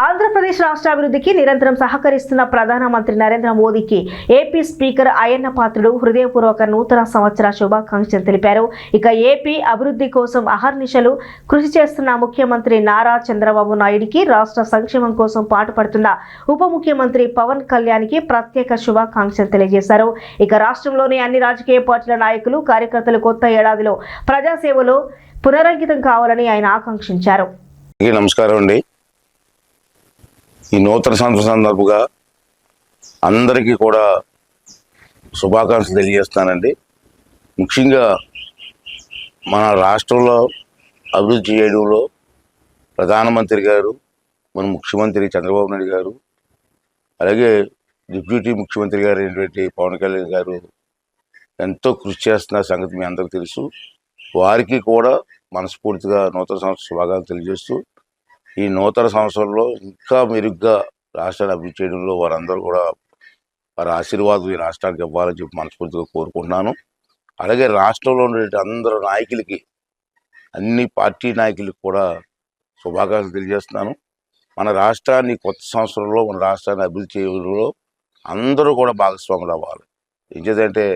ఆంధ్రప్రదేశ్ రాష్ట్ర అభివృద్ధికి నిరంతరం సహకరిస్తున్న ప్రధానమంత్రి నరేంద్ర మోదీకి ఏపీ స్పీకర్ అయ్యన్న పాత్రుడు హృదయపూర్వక నూతన సంవత్సర శుభాకాంక్షలు తెలిపారు. ఇక ఏపీ అభివృద్ధి కోసం అహర్నిశలు కృషి చేస్తున్న ముఖ్యమంత్రి నారా చంద్రబాబు నాయుడికి, రాష్ట్ర సంక్షేమం కోసం పాటుపడుతున్న ఉప ముఖ్యమంత్రి పవన్ కళ్యాణ్కి ప్రత్యేక శుభాకాంక్షలు తెలియజేశారు. ఇక రాష్ట్రంలోని అన్ని రాజకీయ పార్టీల నాయకులు, కార్యకర్తలు కొత్త ఏడాదిలో ప్రజాసేవలో పునరంకితం కావాలని ఆయన ఆకాంక్షించారు. నమస్కారం అండి. ఈ నూతన సంవత్సరం సందర్భంగా అందరికీ కూడా శుభాకాంక్షలు తెలియజేస్తానండి. ముఖ్యంగా మన రాష్ట్రంలో అభివృద్ధి చేయడంలో ప్రధానమంత్రి గారు, మన ముఖ్యమంత్రి చంద్రబాబు నాయుడు గారు, అలాగే డిప్యూటీ ముఖ్యమంత్రి గారు అయినటువంటి పవన్ కళ్యాణ్ గారు ఎంతో కృషి చేస్తున్న సంగతి మీ అందరికీ తెలుసు. వారికి కూడా మనస్ఫూర్తిగా నూతన సంవత్సర శుభాకాంక్షలు తెలియజేస్తూ, ఈ నూతన సంవత్సరంలో ఇంకా మెరుగ్గా రాష్ట్రాన్ని అభివృద్ధి చేయడంలో వారందరూ కూడా వారి ఆశీర్వాదం ఈ రాష్ట్రానికి ఇవ్వాలని చెప్పి మనస్ఫూర్తిగా కోరుకుంటున్నాను. అలాగే రాష్ట్రంలో ఉండే అందరూ నాయకులకి, అన్ని పార్టీ నాయకులకి కూడా శుభాకాంక్షలు తెలియజేస్తున్నాను. మన రాష్ట్రాన్ని కొత్త సంవత్సరంలో మన రాష్ట్రాన్ని అభివృద్ధి చేయడంలో అందరూ కూడా భాగస్వాములు అవ్వాలి. ఎందుకంటే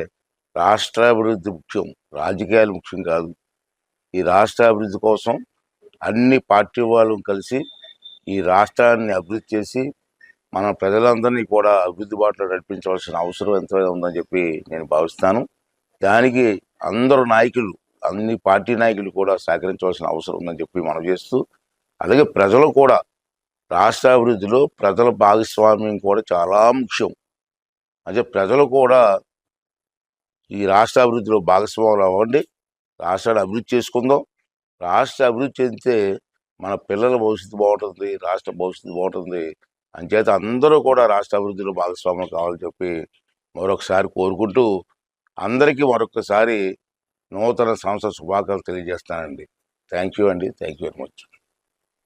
రాష్ట్ర అభివృద్ధి ముఖ్యం, రాజకీయాలు ముఖ్యం కాదు. ఈ రాష్ట్ర అభివృద్ధి కోసం అన్ని పార్టీ వాళ్ళు కలిసి ఈ రాష్ట్రాన్ని అభివృద్ధి చేసి మన ప్రజలందరినీ కూడా అభివృద్ధి బాటలో నడిపించవలసిన అవసరం ఎంతైనా ఉందని చెప్పి నేను భావిస్తాను. దానికి అందరూ నాయకులు, అన్ని పార్టీ నాయకులు కూడా సహకరించవలసిన అవసరం ఉందని చెప్పి మనం చేస్తూ, అలాగే ప్రజలు కూడా రాష్ట్ర అభివృద్ధిలో ప్రజల భాగస్వామ్యం కూడా చాలా ముఖ్యం. అదే ప్రజలు కూడా ఈ రాష్ట్ర అభివృద్ధిలో భాగస్వాములు అవ్వండి, రాష్ట్రాన్ని అభివృద్ధి చేసుకుందాం. రాష్ట్ర అభివృద్ధి చెందితే మన పిల్లల భవిష్యత్తు బాగుంటుంది, రాష్ట్ర భవిష్యత్తు బాగుంటుంది. అంచేత అందరూ కూడా రాష్ట్ర అభివృద్ధిలో భాగస్వాములు కావాలని చెప్పి మరొకసారి కోరుకుంటూ, అందరికీ మరొకసారి నూతన సంవత్సర శుభాకాంక్షలు తెలియజేస్తానండి. థ్యాంక్ యూ అండి. Thank you very much.